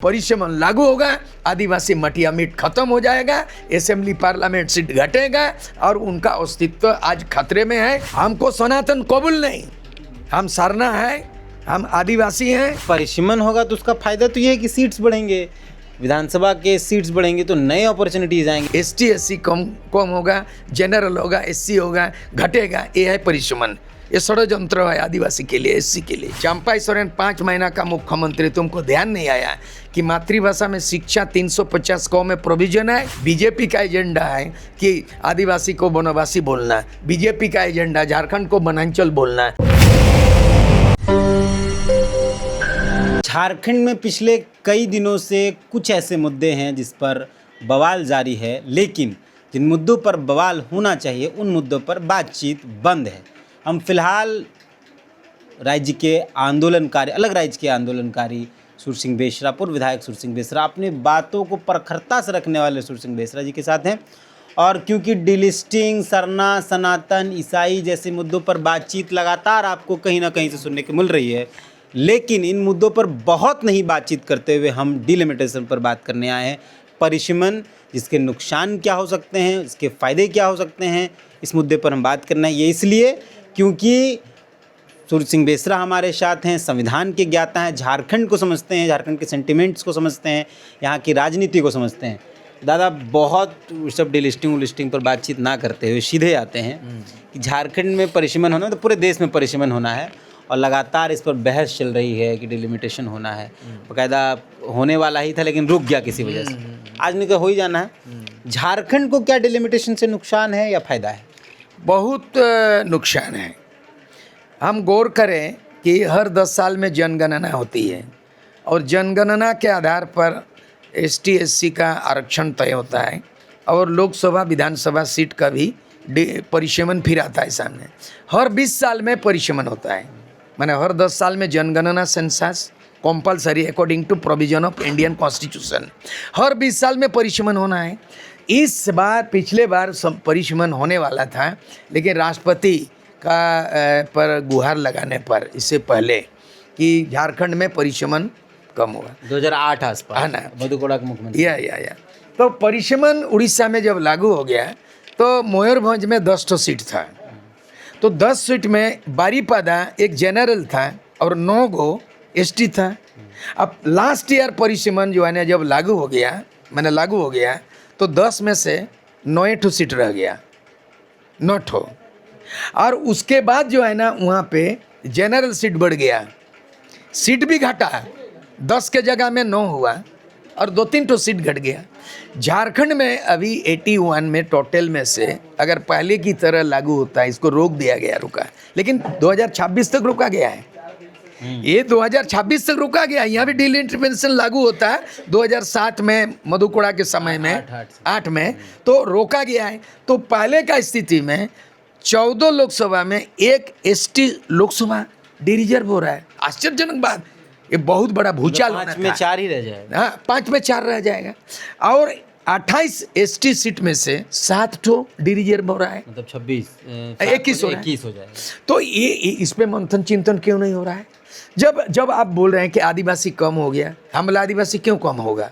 परिशमन लागू होगा, आदिवासी मटिया मीट खत्म हो जाएगा, असेंबली पार्लियामेंट सीट घटेगा और उनका अस्तित्व आज खतरे में है। हमको सनातन कबूल नहीं, हम सरना है, हम आदिवासी हैं। परिशमन होगा तो उसका फायदा तो ये है कि सीट्स बढ़ेंगे, विधानसभा के सीट्स बढ़ेंगे तो नए अपॉर्चुनिटीज आएंगे। एसटी एससी कम होगा, जनरल होगा, एससी होगा, घटेगा। ये है परिशमन। ये षड्यंत्र है आदिवासी के लिए, एससी के लिए। चंपाई सोरेन 5 महीना का मुख्यमंत्री, तुमको ध्यान नहीं आया कि मातृभाषा में शिक्षा 350 कौ में प्रोविजन है। बीजेपी का एजेंडा है कि आदिवासी को वनवासी बोलना, बीजेपी का एजेंडा झारखंड को वनांचल बोलना। झारखंड में पिछले कई दिनों से कुछ ऐसे मुद्दे हैं जिस पर बवाल जारी है, लेकिन जिन मुद्दों पर बवाल होना चाहिए उन मुद्दों पर बातचीत बंद है। हम फिलहाल राज्य के आंदोलनकारी, अलग राज्य के आंदोलनकारी सुरसिंह बेसरा, पूर्व विधायक सुरसिंह बेसरा, अपनी बातों को प्रखरता से रखने वाले सुरसिंह बेसरा जी के साथ हैं। और क्योंकि डिलिस्टिंग, सरना, सनातन, ईसाई जैसे मुद्दों पर बातचीत लगातार आपको कहीं ना कहीं से सुनने को मिल रही है, लेकिन इन मुद्दों पर बहुत नहीं बातचीत करते हुए हम डिलिमिटेशन पर बात करने आए हैं। परिशमन, जिसके नुकसान क्या हो सकते हैं, इसके फ़ायदे क्या हो सकते हैं, इस मुद्दे पर हम बात करना है। ये इसलिए क्योंकि सुरसिंह बेसरा हमारे साथ हैं, संविधान के ज्ञाता हैं, झारखंड को समझते हैं, झारखंड के सेंटिमेंट्स को समझते हैं, यहाँ की राजनीति को समझते हैं। दादा, बहुत सब डिलिस्टिंग पर बातचीत ना करते हुए सीधे आते हैं कि झारखंड में परिशमन होना तो पूरे देश में परिशमन होना है, और लगातार इस पर बहस चल रही है कि डिलिमिटेशन होना है। बाकायदा होने वाला ही था लेकिन रुक गया किसी वजह से, आज नहीं तो हो ही जाना है। झारखंड को क्या डिलिमिटेशन से नुकसान है या फ़ायदा है? बहुत नुकसान है। हम गौर करें कि हर 10 साल में जनगणना होती है और जनगणना के आधार पर एसटी एससी का आरक्षण तय होता है और लोकसभा विधानसभा सीट का भी परिशमन फिर आता है सामने। हर 20 साल में परिशमन होता है, माने हर 10 साल में जनगणना, census compulsory according to provision of Indian constitution. हर 20 साल में परिशमन होना है। इस बार, पिछले बार परिशमन होने वाला था, लेकिन राष्ट्रपति का पर गुहार लगाने पर इससे पहले कि झारखंड में परिशमन कम हुआ 2008 आसपास, है ना, मधुकोड़ा के मुख्यमंत्री। या तो परिशमन उड़ीसा में जब लागू हो गया तो मयूरभंज में 10 सीट था, तो 10 सीट में बारीपादा एक जनरल था और 9 गो एसटी था। अब लास्ट ईयर परिशमन जो है ना जब लागू हो गया तो 10 में से 9 सीट रह गया, 9। और उसके बाद जो है ना वहाँ पे जनरल सीट बढ़ गया, सीट भी घटा, 10 के जगह में 9 हुआ और 2-3 सीट घट गया। झारखंड में अभी 81 में टोटल में से अगर पहले की तरह लागू होता है, इसको रोक दिया गया, रुका, लेकिन 2026 तक रुका गया है। ये 2026 तक रुका गया। यहाँ भी डिलिमिटेशन लागू होता है 2007 में मधुकोड़ा के समय में, 8 में तो रोका गया है। तो पहले का स्थिति में 14 लोकसभा में एक एसटी लोकसभा डिरिजर्व हो रहा है। आश्चर्यजनक बात, ये बहुत बड़ा भूचाल होना था। 5 में 4 ही रह जाएगा। हाँ, 5 में 4 रह जाएगा और 28 एसटी सीट में से 7 डिरिजर्व हो रहा है, मतलब 21 हो जाएगा। तो ये इस पे मंथन चिंतन क्यों नहीं हो रहा है? जब आप बोल रहे हैं कि आदिवासी कम हो गया, हमला आदिवासी क्यों कम होगा?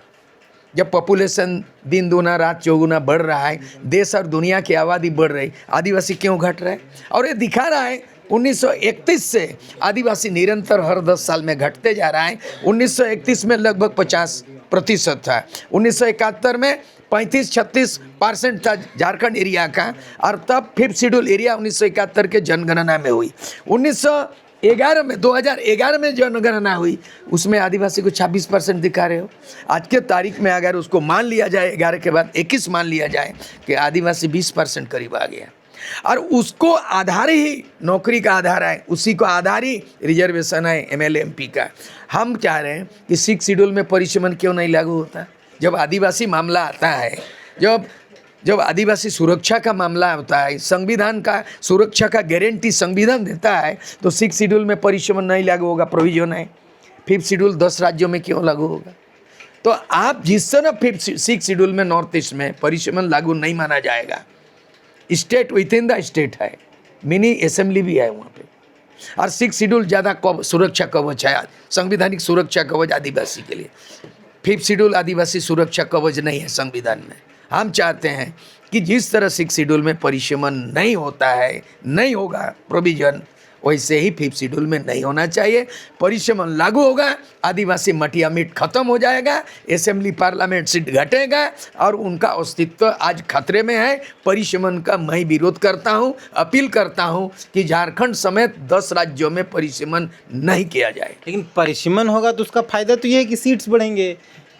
जब पॉपुलेशन दिन दूना रात चौगुना बढ़ रहा है, देश और दुनिया की आबादी बढ़ रही, आदिवासी क्यों घट रहा है? और ये दिखा रहा है 1931 से आदिवासी निरंतर हर 10 साल में घटते जा रहा है। 1931 में लगभग 50% था, 1971 में 35-36% था झारखंड एरिया का, और तब 5th शेड्यूल एरिया 1971 के जनगणना में हुई। 2011 में जनगणना हुई, उसमें आदिवासी को 26% दिखा रहे हो। आज के तारीख में अगर उसको मान लिया जाए, 11 के बाद 21 मान लिया जाए कि आदिवासी 20% करीब आ गया, और उसको आधार ही नौकरी का आधार है, उसी को आधार ही रिजर्वेशन है एमएलए एमपी का। हम चाह रहे हैं कि 6th शेड्यूल में परिशमन क्यों नहीं लागू होता? जब आदिवासी मामला आता है, जब आदिवासी सुरक्षा का मामला होता है, संविधान का सुरक्षा का गारंटी संविधान देता है, तो 6th शेड्यूल में परिशमन नहीं लागू होगा, प्रोविजन है। 5th शेड्यूल 10 राज्यों में क्यों लागू होगा? तो आप जिस तरह 6th शेड्यूल में नॉर्थ ईस्ट में परिशमन लागू नहीं माना जाएगा, state with in the state है, मिनी असेंबली भी है वहाँ पे, और 6th शेड्यूल ज़्यादा सुरक्षा कवच है, संवैधानिक सुरक्षा कवच आदिवासी के लिए। 5th शेड्यूल आदिवासी सुरक्षा कवच नहीं है संविधान में। हम चाहते हैं कि जिस तरह 6th शेड्यूल में परिसीमन नहीं होता है, नहीं होगा प्रोविजन, वैसे ही 5th शेड्यूल में नहीं होना चाहिए। परिसीमन लागू होगा, आदिवासी मटिया मीट खत्म हो जाएगा, असेंबली पार्लियामेंट सीट घटेगा और उनका अस्तित्व आज खतरे में है। परिसीमन का मैं विरोध करता हूं, अपील करता हूं कि झारखंड समेत 10 राज्यों में परिसीमन नहीं किया जाए। लेकिन परिसीमन होगा तो उसका फायदा तो ये है कि सीट्स बढ़ेंगे,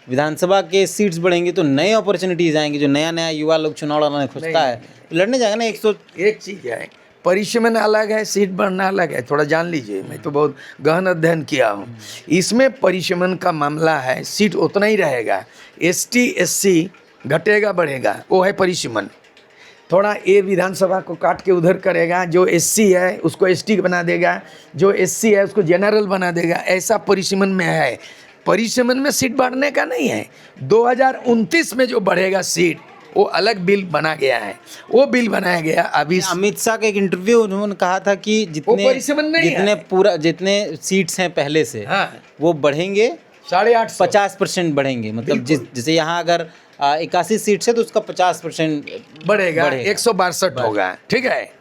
विधानसभा के सीट्स बढ़ेंगे तो नए अपॉर्चुनिटीज आएंगे। जो नया नया युवा लोग चुनाव लड़ना खोजता है लड़ने जाएगा ना। एक चीज़ है, परिसीमन अलग है, सीट बढ़ना अलग है, थोड़ा जान लीजिए। मैं तो बहुत गहन अध्ययन किया हूँ। इसमें परिसीमन का मामला है, सीट उतना ही रहेगा, ST SC घटेगा बढ़ेगा, वो है परिसीमन। थोड़ा ए विधानसभा को काट के उधर करेगा, जो SC है उसको ST बना देगा, जो SC है उसको जनरल बना देगा, ऐसा परिसीमन में है। परिसीमन में सीट बढ़ने का नहीं है। 2029 में जो बढ़ेगा सीट, वो अलग बिल बना गया है, वो बिल बनाया गया। अभी अमित शाह का एक इंटरव्यू उन्होंने कहा था कि जितने सीट्स हैं पहले से, हाँ, वो बढ़ेंगे 850 50% बढ़ेंगे। मतलब जैसे यहाँ अगर 81 सीट्स है तो उसका 50% बढ़ेगा, 162 होगा, ठीक है।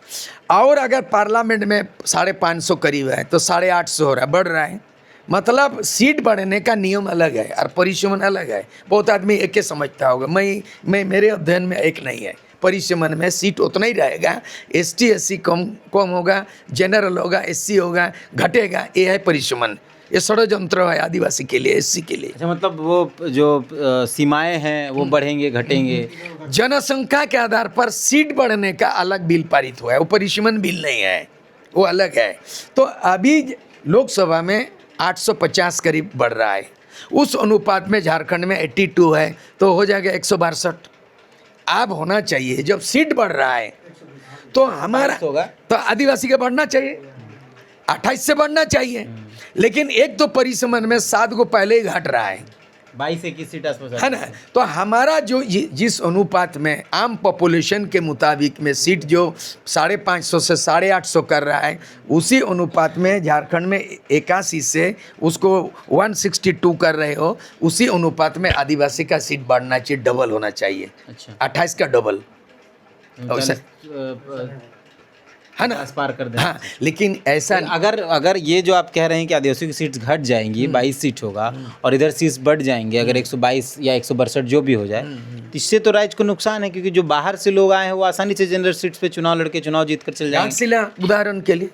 और अगर पार्लियामेंट में 550 करीब है तो 850 हो रहा है, बढ़ रहा है। मतलब सीट बढ़ने का नियम अलग है और परिसीमन अलग है। बहुत आदमी एक ही समझता होगा, मैं मेरे अध्ययन में एक नहीं है। परिसीमन में सीट उतना ही रहेगा, ST SC कम होगा, जनरल होगा, SC होगा, घटेगा, ये है परिसीमन। ये षड्यंत्र है आदिवासी के लिए, SC के लिए। अच्छा, मतलब वो जो सीमाएं हैं वो बढ़ेंगे घटेंगे। जनसंख्या के आधार पर सीट बढ़ने का अलग बिल पारित हुआ है, वो परिसीमन बिल नहीं है, वो अलग है। तो अभी लोकसभा में 850 करीब बढ़ रहा है, उस अनुपात में झारखंड में 82 है, तो हो जाएगा 162। अब होना चाहिए जब सीट बढ़ रहा है तो हमारा होगा, तो आदिवासी का बढ़ना चाहिए, 28 से बढ़ना चाहिए। लेकिन एक तो परिसीमन में 7 को पहले ही घट रहा है, 22-21 सीट है ना। तो हमारा जो जिस अनुपात में आम पॉपुलेशन के मुताबिक में सीट जो 550 से 850 कर रहा है, उसी अनुपात में झारखंड में 81 से उसको 162 कर रहे हो, उसी अनुपात में आदिवासी का सीट बढ़ना चाहिए, डबल होना चाहिए। अच्छा, 28 का डबल, है ना, पार कर दें। हाँ, लेकिन ऐसा अगर ये जो आप कह रहे हैं कि आदिवासी की सीट्स घट जाएंगी, 22 सीट होगा, और इधर सीट्स बढ़ जाएंगे, अगर 122 या 162 जो भी हो जाए, तो इससे तो राज्य को नुकसान है, क्योंकि जो बाहर से लोग आए हैं वो आसानी से जनरल सीट्स पे चुनाव लड़के चुनाव जीत कर चल जाएंगे। घाटशिला उदाहरण के लिए,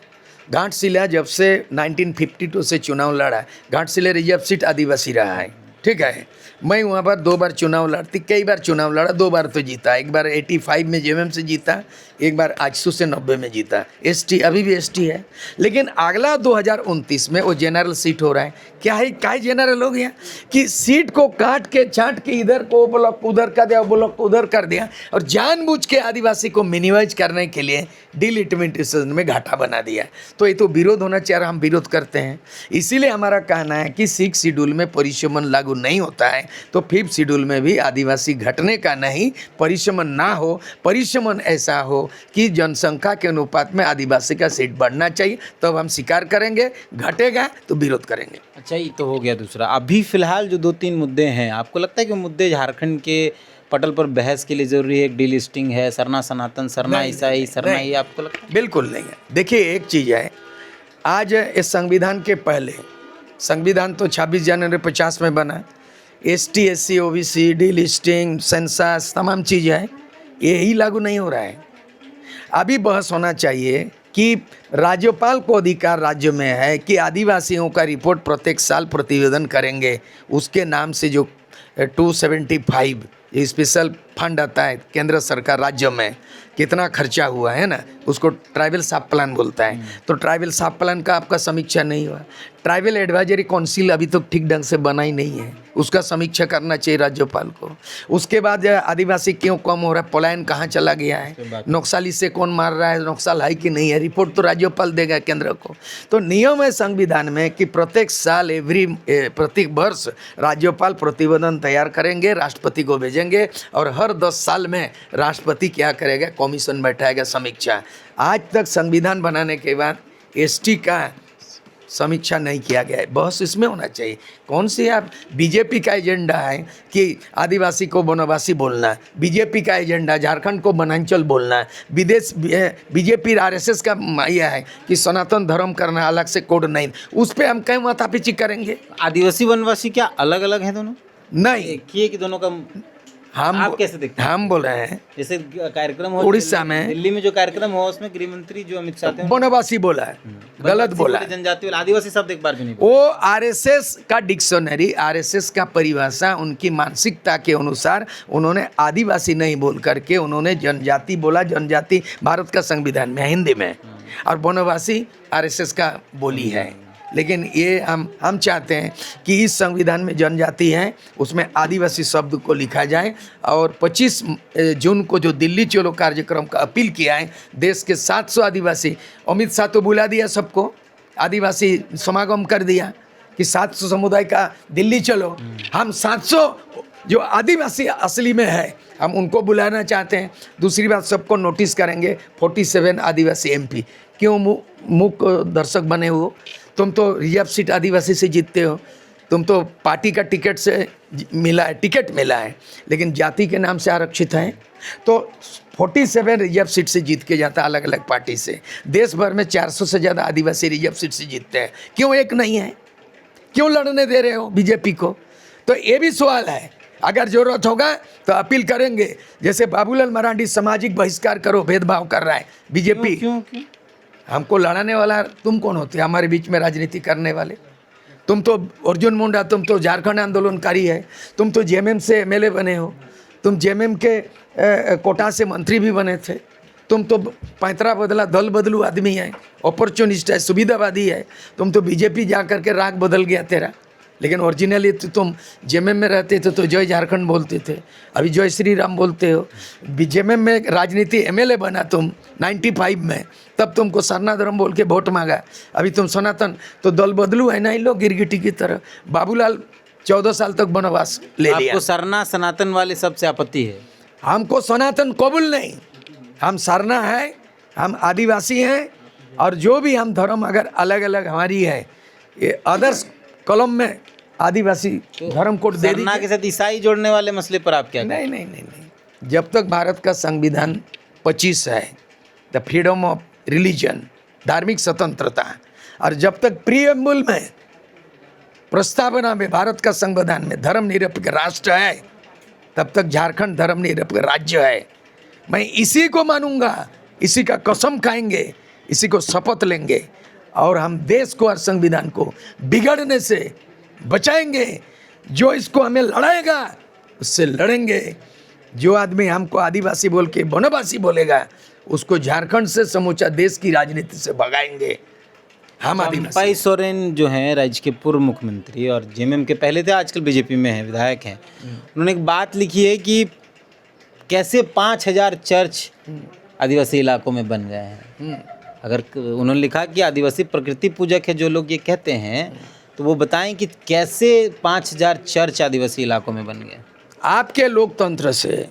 घाटशिला जब से 1952 से चुनाव लड़ा, घाटशिला रिजर्व सीट आदिवासी रहा है, ठीक है। मैं वहाँ पर 2 बार चुनाव लड़ती, कई बार चुनाव लड़ा, 2 बार तो जीता। एक बार 85 में JMM से जीता, एक बार आजसू से 90 में जीता। ST अभी भी ST है, लेकिन अगला 2029 में वो जनरल सीट हो रहा है। क्या जनरल हो गया कि सीट को काट के छांट के इधर को ब्लॉक उधर कर दिया, ब्लॉक उधर कर दिया, और जानबूझ के आदिवासी को मिनिमाइज करने के लिए डिलिमिटेशन में घाटा बना दिया। तो ये तो विरोध होना चाहिए, हम विरोध करते हैं। इसीलिए हमारा कहना है कि 6th शेड्यूल में परिसीमन लागू नहीं होता है, तो 5th शेड्यूल में भी आदिवासी घटने का नहीं, परिसीमन ना हो। परिसीमन ऐसा हो कि जनसंख्या के अनुपात में आदिवासी का सीट बढ़ना चाहिए, तब हम स्वीकार करेंगे। घटेगा तो विरोध करेंगे। अच्छा, ये तो हो गया दूसरा। अभी फिलहाल जो 2-3 मुद्दे हैं, आपको लगता है कि मुद्दे झारखंड के पटल पर बहस के लिए जरूरी है? डिलिस्टिंग है, सरना सनातन, सरना ईसाई, सरना, ये आपको लगता है? बिल्कुल नहीं है। देखिए, एक चीज़ है, आज इस संविधान के पहले, संविधान तो 26 जनवरी 50 में बना, ST SC OBC delisting, census, तमाम चीज़ें हैं, यही लागू नहीं हो रहा है। अभी बहस होना चाहिए कि राज्यपाल को अधिकार राज्य में है कि आदिवासियों का रिपोर्ट प्रत्येक साल प्रतिवेदन करेंगे। उसके नाम से जो 275 स्पेशल फंड आता है केंद्र सरकार राज्य में, कितना खर्चा हुआ है ना, उसको ट्राइबल सब प्लान बोलता है। तो ट्राइबल सब प्लान का आपका समीक्षा नहीं हुआ। ट्राइबल एडवाइजरी काउंसिल अभी तो ठीक ढंग से बना ही नहीं है, उसका समीक्षा करना चाहिए राज्यपाल को। उसके बाद आदिवासी क्यों कम हो रहा है, पलायन कहाँ चला गया है, नक्सली से कौन मार रहा है, नक्सल है कि नहीं है, रिपोर्ट तो राज्यपाल देगा केंद्र को। तो नियम है संविधान में कि प्रत्येक साल प्रत्येक वर्ष राज्यपाल प्रतिवेदन तैयार करेंगे, राष्ट्रपति को भेजेंगे, और हर 10 साल में राष्ट्रपति क्या करेगा, कमीशन बैठाएगा, समीक्षा। आज तक संविधान बनाने के बाद ST का समीक्षा नहीं किया गया है। बहस इसमें होना चाहिए। कौन सी आप बीजेपी का एजेंडा है कि आदिवासी को वनवासी बोलना है, बीजेपी का एजेंडा झारखंड को वनांचल बोलना है, विदेश बीजेपी आरएसएस का यह है कि सनातन धर्म करना, अलग से कोड नहीं, उस पर हम कहीं माथापीची करेंगे? आदिवासी वनवासी क्या अलग अलग हैं दोनों? नहीं, एक ही है कि दोनों का? आप कैसे देखते हैं? हम बोल रहे हैं जैसे कार्यक्रम हो उड़ीसा में, दिल्ली में जो कार्यक्रम हुआ उसमें गृह मंत्री जो अमित शाह थे वनवासी बोला है, गलत बोला है। जनजाति वाले आदिवासी शब्द एक बार भी नहीं बोला। वो आरएसएस का डिक्शनरी, आरएसएस का परिभाषा, उनकी मानसिकता के अनुसार उन्होंने आदिवासी नहीं बोल करके उन्होंने जनजाति बोला। जनजाति भारत का संविधान में है, हिंदी में, और वनवासी आरएसएस का बोली है। लेकिन ये हम चाहते हैं कि इस संविधान में जनजाति है, उसमें आदिवासी शब्द को लिखा जाए। और 25 जून को जो दिल्ली चलो कार्यक्रम का अपील किया है, देश के 700 आदिवासी, अमित शाह तो बुला दिया सबको, आदिवासी समागम कर दिया कि 700 समुदाय का दिल्ली चलो। हम 700 जो आदिवासी असली में है, हम उनको बुलाना चाहते हैं। दूसरी बात, सबको नोटिस करेंगे। 47 आदिवासी एमपी क्यों मुख दर्शक बने हो? तुम तो रिजर्व सीट आदिवासी से जीतते हो, तुम तो पार्टी का टिकट से मिला है, टिकट मिला है, लेकिन जाति के नाम से आरक्षित हैं। तो 47 रिजर्व सीट से जीत के जाता, अलग अलग पार्टी से। देश भर में 400 से ज़्यादा आदिवासी रिजर्व सीट से जीतते हैं, क्यों एक नहीं है? क्यों लड़ने दे रहे हो बीजेपी को? तो ये भी सवाल है। अगर ज़रूरत होगा तो अपील करेंगे। जैसे बाबूलाल मरांडी सामाजिक बहिष्कार करो, भेदभाव कर रहा है बीजेपी। क्यों? हमको लड़ाने वाला तुम कौन होते हैं हमारे बीच में राजनीति करने वाले? तुम तो अर्जुन मुंडा, तुम तो झारखंड आंदोलनकारी है, तुम तो जेएमएम से एमएलए बने हो, तुम जेएमएम के कोटा से मंत्री भी बने थे, तुम तो पैतरा बदला दल बदलू आदमी है, अपॉर्चुनिस्ट है, सुविधावादी है। तुम तो बीजेपी जा करके राग बदल गया तेरा, लेकिन ओरिजिनली तो तुम जेएमएम में रहते थे तो जय झारखंड बोलते थे, अभी जय श्री राम बोलते हो। जेएमएम में राजनीति एमएलए बना तुम 95 में, तब तुमको सरना धर्म बोल के वोट मांगा। अभी तुम सनातन, तो दल बदलू है ना इन लोग, गिरगिटी की तरह। बाबूलाल 14 साल तक वनवास ले लिया। आपको सरना सनातन वाले सबसे आपत्ति है? हमको सनातन कबूल नहीं, हम सरना है, हम आदिवासी हैं, और जो भी हम धर्म अगर अलग अलग हमारी है, ये अदर्स कॉलम में आदिवासी धर्म कोड दे सरना के साथ ईसाई जोड़ने वाले मसले पर आप क्या नहीं नहीं नहीं नहीं। जब तक भारत का संविधान 25 है, द फ्रीडम ऑफ रिलीजन, धार्मिक स्वतंत्रता, और जब तक प्रीएम्बल में प्रस्तावना में भारत का संविधान में धर्मनिरपेक्ष राष्ट्र है, तब तक झारखंड धर्मनिरपेक्ष राज्य है। मैं इसी को मानूंगा, इसी का कसम खाएंगे, इसी को शपथ लेंगे, और हम देश को और संविधान को बिगड़ने से बचाएंगे। जो इसको हमें लड़ाएगा उससे लड़ेंगे। जो आदमी हमको आदिवासी बोल के वनवासी बोलेगा, उसको झारखंड से समूचा देश की राजनीति से भगाएंगे। हम आदिवासी। चंपाई सोरेन जो हैं राज्य के पूर्व मुख्यमंत्री और जेएमएम के पहले थे, आजकल बीजेपी में हैं, विधायक हैं। उन्होंने एक बात लिखी है कि कैसे 5000 चर्च आदिवासी इलाकों में बन गए हैं। अगर उन्होंने लिखा कि आदिवासी प्रकृति पूजक है जो लोग ये कहते हैं, तो वो बताएं कि कैसे 5000 चर्च आदिवासी इलाकों में बन गए। आपके लोकतंत्र से,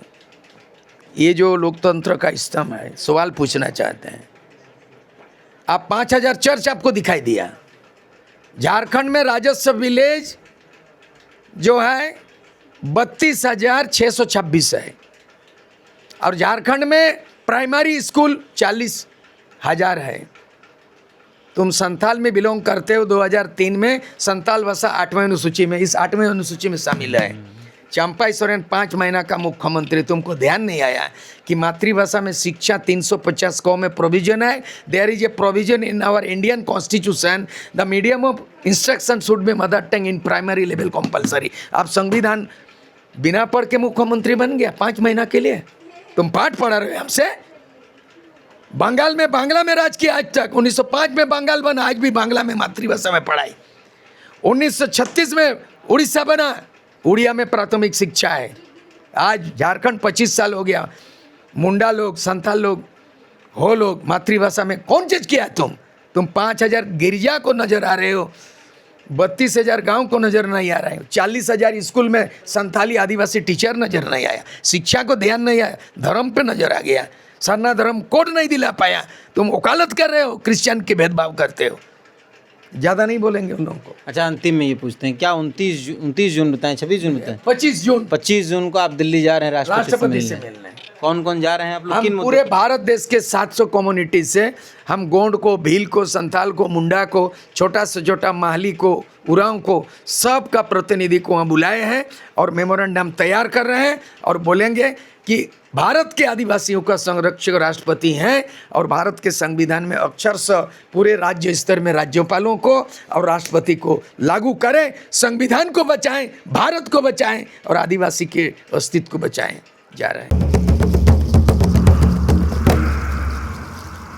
ये जो लोकतंत्र का स्तंभ है, सवाल पूछना चाहते हैं। आप 5000 चर्च आपको दिखाई दिया। झारखंड में राजस्व विलेज जो है 32,626 है, और झारखंड में प्राइमरी स्कूल 40,000 है। तुम संथाल में बिलोंग करते हो। 2003 में संथाल भाषा 8वें अनुसूची में, इस 8वें अनुसूची में शामिल है। चंपाई सोरेन 5 महीना का मुख्यमंत्री, तुमको ध्यान नहीं आया कि मातृभाषा में शिक्षा 350 क में प्रोविजन है। There is a provision in our Indian constitution, the medium of instruction should be mother tongue in primary level compulsory. आप संविधान बिना पढ़ के मुख्यमंत्री बन गया 5 महीना के लिए। तुम पाठ पढ़ा रहे हो हमसे। बंगाल में बांग्ला में राज किया आज तक। 1905 में बंगाल बना, आज भी बांग्ला में मातृभाषा में पढ़ाई। 1936 में उड़ीसा बना, उड़िया में प्राथमिक शिक्षा है। आज झारखंड 25 साल हो गया। मुंडा लोग, संथाल लोग हो लोग मातृभाषा में कौन चीज किया? तुम 5000 गिरजा को नजर आ रहे हो, 32,000 गांव को नजर नहीं आ रहे हो, 40,000 स्कूल में संथाली आदिवासी टीचर नजर नहीं आया, शिक्षा को ध्यान नहीं आया, धर्म पे नजर आ गया, सरना धर्म कोड नहीं दिला पाया। तुम वकालत कर रहे हो, क्रिश्चियन के भेदभाव करते हो। ज़्यादा नहीं बोलेंगे उन लोगों को। अच्छा, अंतिम में ये पूछते हैं, क्या 29 जून बताएं, 26 जून बताएं, 25 जून 25 जून को आप दिल्ली जा रहे हैं राष्ट्रपति से मिलने। मिलने। कौन कौन जा रहे हैं आप लोग, किन हम मुद्दों पूरे पर? भारत देश के 700 कम्युनिटी से हम गोंड को, भील को, संथाल को, मुंडा को, छोटा से छोटा माहली को, उरांव को, सब का प्रतिनिधि को हम बुलाए हैं और मेमोरेंडम तैयार कर रहे हैं और बोलेंगे कि भारत के आदिवासियों का संरक्षक राष्ट्रपति हैं और भारत के संविधान में अक्षरशः पूरे राज्य स्तर में राज्यपालों को और राष्ट्रपति को लागू करें, संविधान को बचाएं, भारत को बचाएं और आदिवासी के अस्तित्व को बचाएं जा रहे हैं।